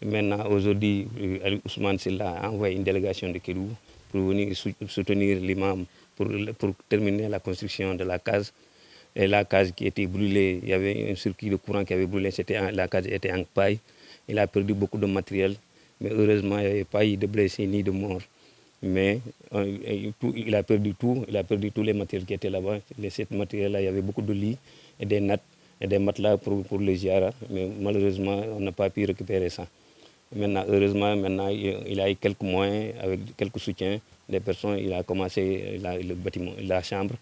maintenant, aujourd'hui, Ali Ousmane Silla a envoyé une délégation de Kédougou pour venir soutenir l'imam pour terminer la construction de la case. Et la case qui était brûlée, il y avait un circuit de courant qui avait brûlé, la case était en paille. Il a perdu beaucoup de matériel, mais heureusement, il n'y avait pas eu de blessés ni de morts. Mais il a perdu tout, il a perdu tous les matériels qui étaient là-bas. Ces matériels-là, il y avait beaucoup de lits et des nattes et des matelas pour les ziyaras, mais malheureusement, on n'a pas pu récupérer ça. Maintenant, heureusement, il a eu quelques moyens, avec quelques soutiens des personnes, il a commencé le bâtiment, la chambre.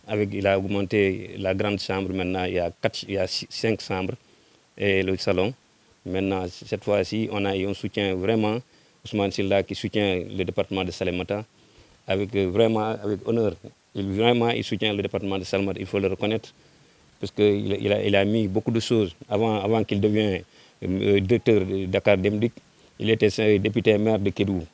Il a augmenté la grande chambre, maintenant il y a 5 chambres et le salon. Maintenant, cette fois-ci, on a eu un soutien vraiment, Ousmane Silla qui soutient le département de Salémata avec honneur. Il soutient le département de Salémata, il faut le reconnaître, parce qu'il a mis beaucoup de choses. Avant qu'il devienne directeur de Dakar Demdik, il était député maire de Kédougou.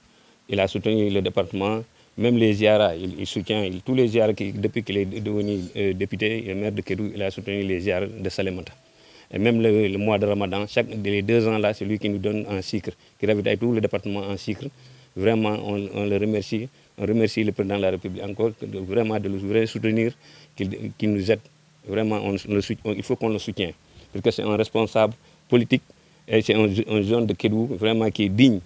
Il a soutenu le département, même les ziyaras, il soutient tous les ziyaras depuis qu'il est devenu député et maire de Kédougou, il a soutenu les ziyaras de Salémata. Et même le mois de Ramadan, les 2 ans là, c'est lui qui nous donne un sucre, qui ravitaille tout le département en sucre. Vraiment, on le remercie. On remercie le président de la République encore, vraiment de le soutenir, qu'il nous aide. Vraiment, il faut qu'on le soutienne. Parce que c'est un responsable politique et c'est un jeune de Kédougou vraiment qui est digne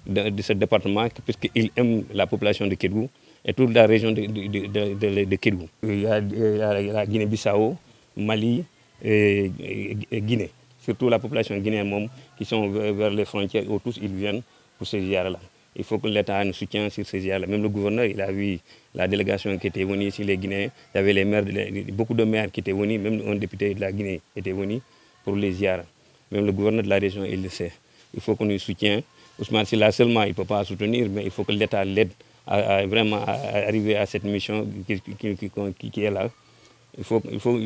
de ce département, puisqu'il aime la population de Kédougou et toute la région de Kédougou. Il y a la Guinée-Bissau, Mali et Guinée. Surtout la population guinéenne qui sont vers les frontières, où tous ils viennent pour ces ziyaras-là. Il faut que l'État nous soutienne sur ces ziyaras-là. Même le gouverneur, il a vu la délégation qui était venue ici, les Guinéens. Il y avait les maires, beaucoup de maires qui étaient venus, même un député de la Guinée était venu pour les ziyaras. Même le gouverneur de la région, il le sait. Il faut qu'on nous soutienne. Ousmane Silla seulement, il ne peut pas soutenir, mais il faut que l'État l'aide à vraiment arriver à cette mission qui est là. Il faut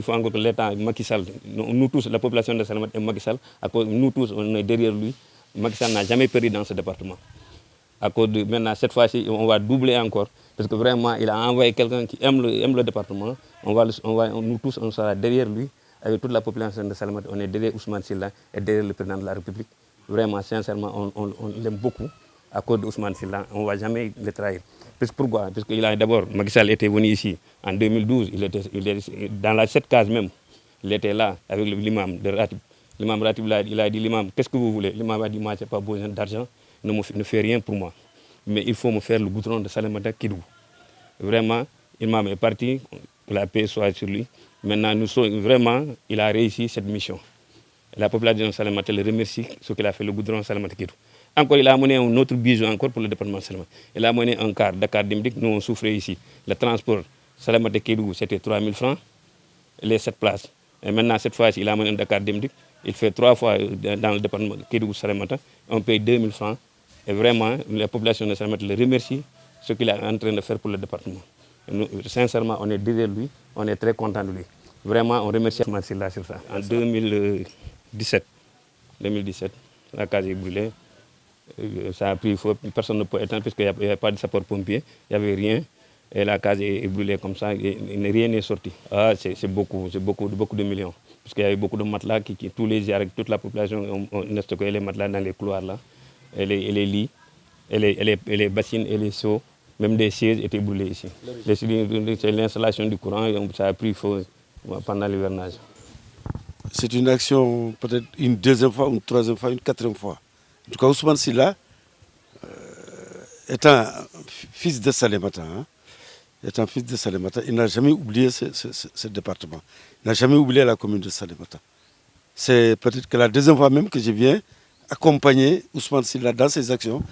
encore que l'État, Macky Sall, nous tous, la population de Salémata et Macky Sall, nous tous, on est derrière lui. Macky Sall n'a jamais perdu dans ce département. Maintenant, cette fois-ci, on va doubler encore, parce que vraiment, il a envoyé quelqu'un qui aime le département. Nous tous, on sera derrière lui, avec toute la population de Salémata. On est derrière Ousmane Silla et derrière le président de la République. Vraiment, sincèrement, on l'aime beaucoup à cause d'Ousmane Silla. On ne va jamais le trahir. Pourquoi? Parce qu'il a d'abord, Macky Sall était venu ici en 2012, il était dans cette case même, il était là avec l'imam de Ratib. L'imam Ratib, il a dit, l'imam, qu'est-ce que vous voulez? L'imam a dit, moi, je n'ai pas besoin d'argent, ne fais rien pour moi. Mais il faut me faire le goudron de Salémata Kédougou. Vraiment, l'imam est parti, que la paix soit sur lui. Maintenant, vraiment, il a réussi cette mission. La population de Salémata le remercie ce qu'il a fait le goudron de Salémata Kédougou. Encore, il a amené un autre bijou encore pour le département de Salémata. Il a amené un car Dakar Demdik, nous on souffrait ici. Le transport Salémata Kédougou, c'était 3 000 francs, les 7 places. Et maintenant, cette fois-ci, il a amené un Dakar Demdik. Il fait 3 fois dans le département de Kédougou Salémata. On paye 2 000 francs. Et vraiment, la population de Salémata le remercie ce qu'il est en train de faire pour le département. Nous, sincèrement, on est derrière lui, on est très content de lui. Vraiment, on remercie Ousmane Silla sur ça. En 2017, la case est brûlée. Ça a pris feu, personne ne peut éteindre puisqu'il n'y avait pas de sapeur-pompier, il n'y avait rien. Et la case est brûlée comme ça, et rien n'est sorti. Ah, c'est beaucoup de millions. Parce qu'il y avait beaucoup de matelas, tous les ziyaras, toute la population ont stocké les matelas dans les couloirs là. Et les lits, et les bassines et les seaux, même des sièges étaient brûlés ici. C'est l'installation du courant, ça a pris feu pendant l'hivernage. C'est une action peut-être une 2e fois, une 3e fois, une 4e fois. En tout cas, Ousmane Silla, étant fils de Salémata, il n'a jamais oublié ce département. Il n'a jamais oublié la commune de Salémata. C'est peut-être que la 2e fois même que je viens accompagner Ousmane Silla dans ses actions,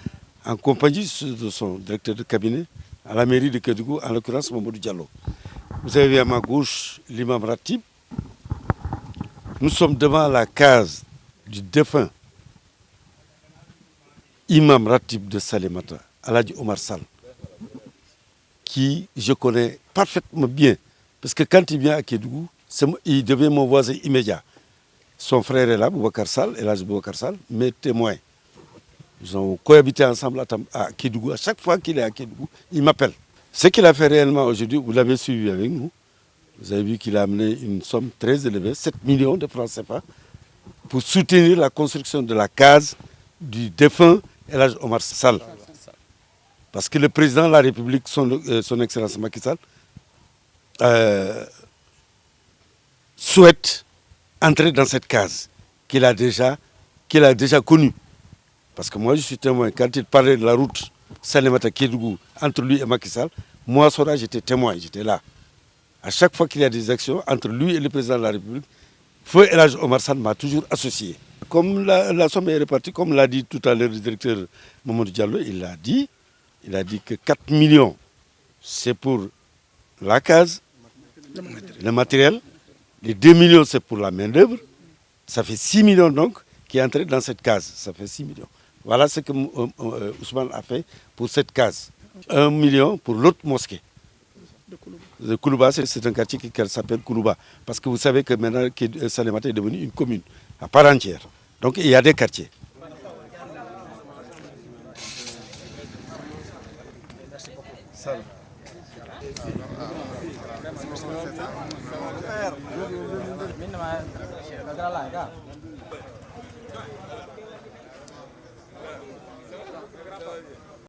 en compagnie de son directeur de cabinet à la mairie de Kédougou, en l'occurrence Mamadou Diallo. Vous avez vu à ma gauche l'imam Ratib. Nous sommes devant la case du défunt imam Ratib de Salémata, Aladji Omar Sall, qui je connais parfaitement bien. Parce que quand il vient à Kédougou, il devient mon voisin immédiat. Son frère est là, Boubacar Sall, Elhadji Boubacar Sall, mes témoins. Ils ont cohabité ensemble à Kédougou. À chaque fois qu'il est à Kédougou, il m'appelle. Ce qu'il a fait réellement aujourd'hui, vous l'avez suivi avec nous. Vous avez vu qu'il a amené une somme très élevée, 7 millions de francs CFA, pour soutenir la construction de la case du défunt El Hadj Omar Sall. Parce que le président de la République, son Excellence Macky Sall, souhaite entrer dans cette case qu'il a déjà connue. Parce que moi, je suis témoin. Quand il parlait de la route Salémata-Kédougou entre lui et Macky Sall, moi, Sora, j'étais témoin, j'étais là. À chaque fois qu'il y a des actions entre lui et le président de la République, Feu El Hadj Omar Sall m'a toujours associé. Comme la somme est répartie, comme l'a dit tout à l'heure le directeur Mamadou Diallo, il a dit que 4 millions, c'est pour la case, le matériel. Les 2 millions, c'est pour la main-d'œuvre. Ça fait 6 millions donc qui est entré dans cette case. Ça fait 6 millions. Voilà ce que Ousmane a fait pour cette case. 1 million pour l'autre mosquée. De Koulouba, c'est un quartier qui s'appelle Koulouba. Parce que vous savez que maintenant, Salémata est devenue une commune à part entière. Donc il y a des quartiers.